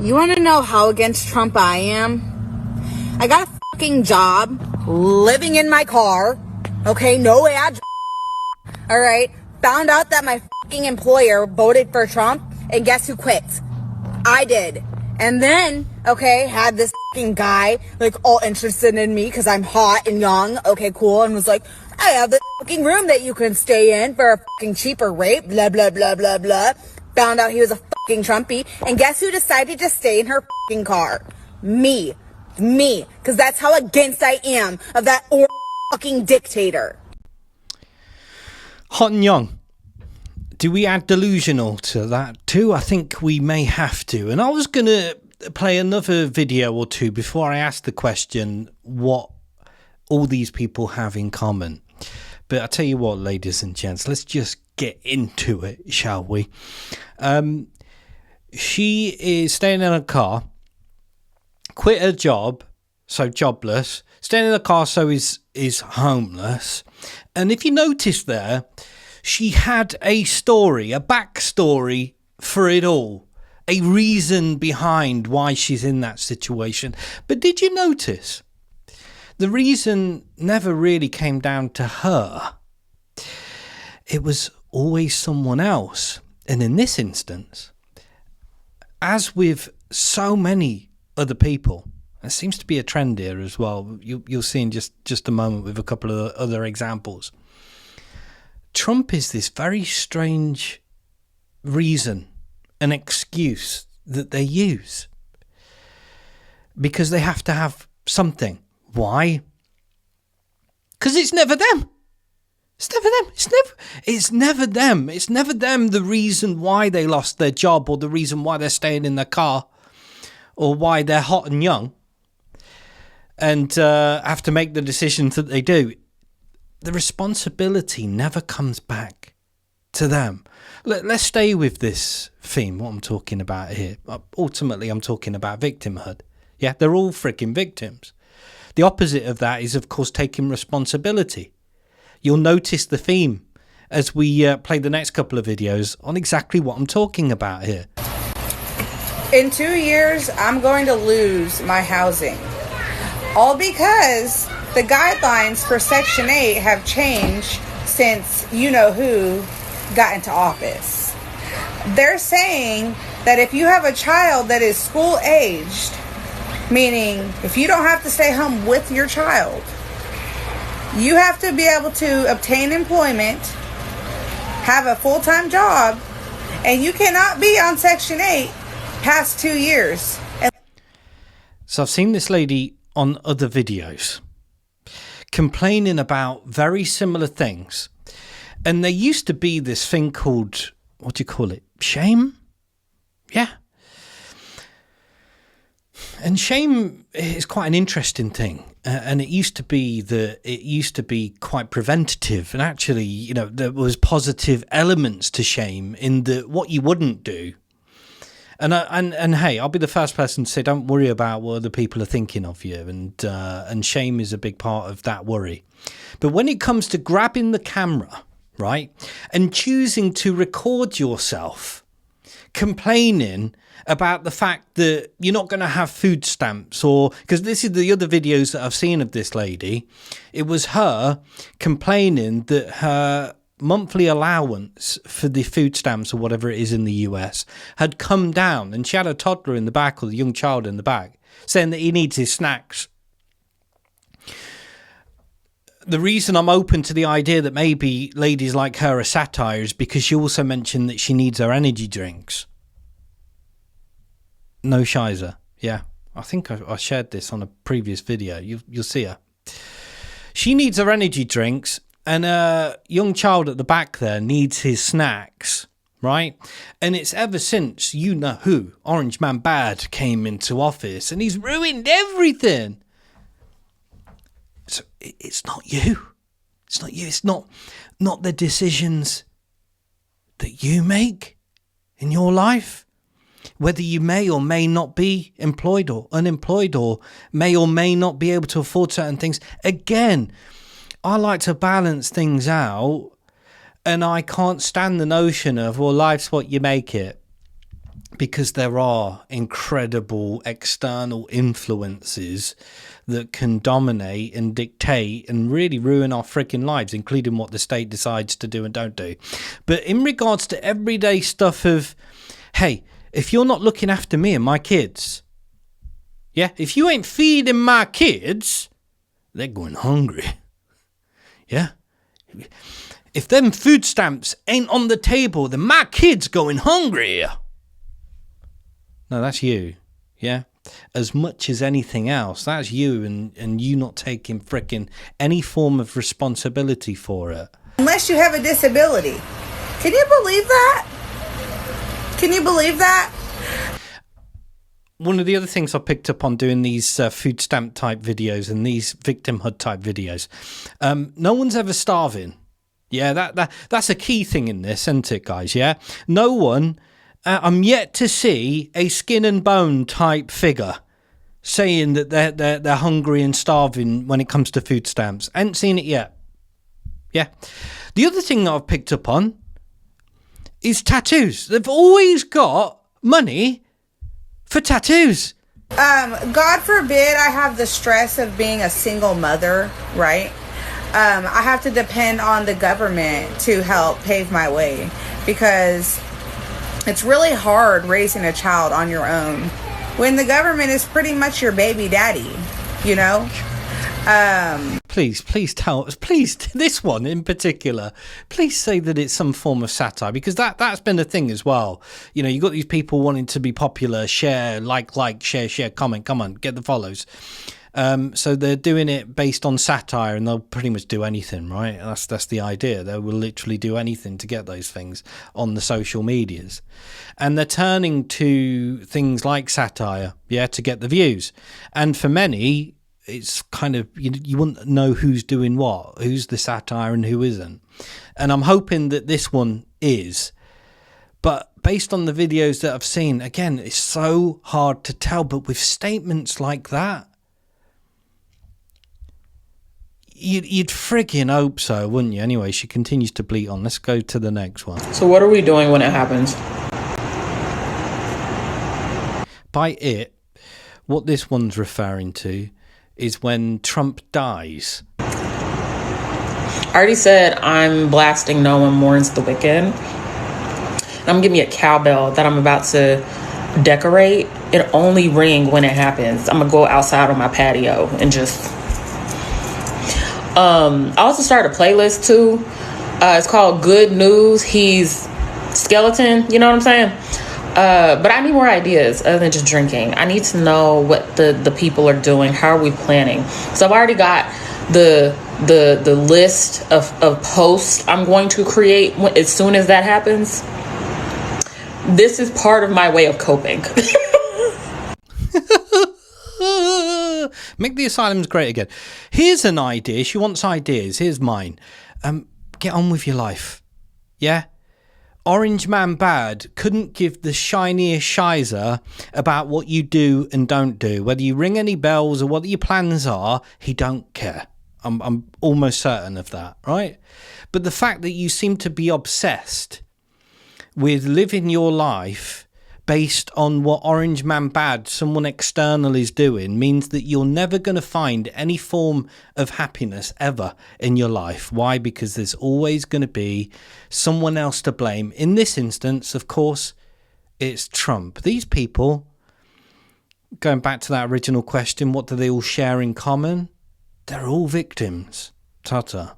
You want to know how against Trump I am? I got a fucking job, living in my car, okay, no address, alright? Found out that my fucking employer voted for Trump, and guess who quit? I did. And then, okay, had this fucking guy, like, all interested in me because I'm hot and young, okay, cool, and was like, I have this fucking room that you can stay in for a fucking cheaper rate, blah, blah, blah, blah, blah. Found out he was a fucking Trumpy, and guess who decided to stay in her fucking car? Me. Because that's how against I am of that fucking dictator. Hot and young. Do we add delusional to that too? I think we may have to. And I was going to play another video or two before I ask the question what all these people have in common. But I tell you what, ladies and gents, let's just get into it, shall we? She is staying in a car, quit her job, so jobless, staying in a car, so is homeless. And if you notice there, she had a story, a backstory for it all, a reason behind why she's in that situation. But did you notice the reason never really came down to her? It was always someone else. And in this instance, as with so many other people, there seems to be a trend here as well. You'll see in just a moment with a couple of other examples. Trump is this very strange reason, an excuse that they use because they have to have something. Why? Because it's never them. It's never them. It's never them. It's never them the reason why they lost their job or the reason why they're staying in their car or why they're hot and young and have to make the decisions that they do. The responsibility never comes back to them. Let's stay with this theme, what I'm talking about here. Ultimately, I'm talking about victimhood. Yeah, they're all freaking victims. The opposite of that is, of course, taking responsibility. You'll notice the theme as we play the next couple of videos on exactly what I'm talking about here. In 2 years, I'm going to lose my housing. All because the guidelines for Section 8 have changed since you-know-who got into office. They're saying that if you have a child that is school-aged, meaning if you don't have to stay home with your child, you have to be able to obtain employment, have a full-time job, and you cannot be on Section 8 past 2 years. So I've seen this lady on other videos complaining about very similar things. And there used to be this thing called, what do you call it? Shame? Yeah. And shame is quite an interesting thing. And it used to be quite preventative. And actually, there was positive elements to shame in what you wouldn't do. And hey, I'll be the first person to say, don't worry about what other people are thinking of you. And shame is a big part of that worry. But when it comes to grabbing the camera, right, and choosing to record yourself complaining about the fact that you're not going to have food stamps, or because this is the other videos that I've seen of this lady, it was her complaining that her monthly allowance for the food stamps or whatever it is in the US had come down, and she had a toddler in the back, or the young child in the back, saying that he needs his snacks. The reason I'm open to the idea that maybe ladies like her are satire is because she also mentioned that she needs her energy drinks. No shizer. Yeah, I think I shared this on a previous video. You'll see her. She needs her energy drinks, and a young child at the back there needs his snacks, right? And it's ever since you-know-who, Orange Man Bad, came into office, and he's ruined everything. So it's not you. It's not you. It's not the decisions that you make in your life. Whether you may or may not be employed or unemployed, or may not be able to afford certain things. Again, I like to balance things out, and I can't stand the notion of, well, life's what you make it. because there are incredible external influences that can dominate and dictate and really ruin our freaking lives, including what the state decides to do and don't do. But in regards to everyday stuff of, hey, if you're not looking after me and my kids, yeah, if you ain't feeding my kids, they're going hungry. Yeah. If them food stamps ain't on the table, then my kid's going hungry. No, that's you. Yeah. As much as anything else, that's you, and you not taking frickin' any form of responsibility for it. Unless you have a disability. Can you believe that? Can you believe that? One of the other things I picked up on doing these food stamp type videos and these victimhood type videos, no one's ever starving. Yeah, that's a key thing in this, isn't it, guys? Yeah, no one. I'm yet to see a skin and bone type figure saying that they're hungry and starving when it comes to food stamps. I ain't seen it yet. Yeah. The other thing that I've picked up on is tattoos. They've always got money for tattoos. God forbid I have the stress of being a single mother, right? I have to depend on the government to help pave my way, because it's really hard raising a child on your own when the government is pretty much your baby daddy, you know? Please tell us, please, this one in particular, please say that it's some form of satire, because that's been a thing as well. You know, you got these people wanting to be popular, share, like, share, comment, come on, get the follows. So they're doing it based on satire, and they'll pretty much do anything, right? That's the idea. They will literally do anything to get those things on the social medias. And they're turning to things like satire, yeah, to get the views. And for many, it's kind of, you wouldn't know who's doing what, who's the satire and who isn't. And I'm hoping that this one is. But based on the videos that I've seen, again, it's so hard to tell. But with statements like that, you'd friggin' hope so, wouldn't you? Anyway, she continues to bleat on. Let's go to the next one. So what are we doing when it happens? By it, what this one's referring to is when Trump dies. I already said I'm blasting No One Mourns the Wicked. I'm giving me a cowbell that I'm about to decorate. It only ring when it happens. I'm gonna go outside on my patio and just... I also started a playlist too. It's called Good News. He's skeleton, you know what I'm saying? But I need more ideas other than just drinking. I need to know what the people are doing. How are we planning? So I've already got the list of posts I'm going to create as soon as that happens. This is part of my way of coping. Make the asylums great again. Here's an idea. She wants ideas. Here's mine. Get on with your life. Yeah? Orange Man Bad couldn't give the shiniest shizer about what you do and don't do. Whether you ring any bells or what your plans are, he don't care. I'm almost certain of that, right? But the fact that you seem to be obsessed with living your life based on what Orange Man Bad, someone external, is doing, means that you're never going to find any form of happiness ever in your life. Why? Because there's always going to be someone else to blame. In this instance, of course, it's Trump. These people, going back to that original question, what do they all share in common? They're all victims. Ta-ta.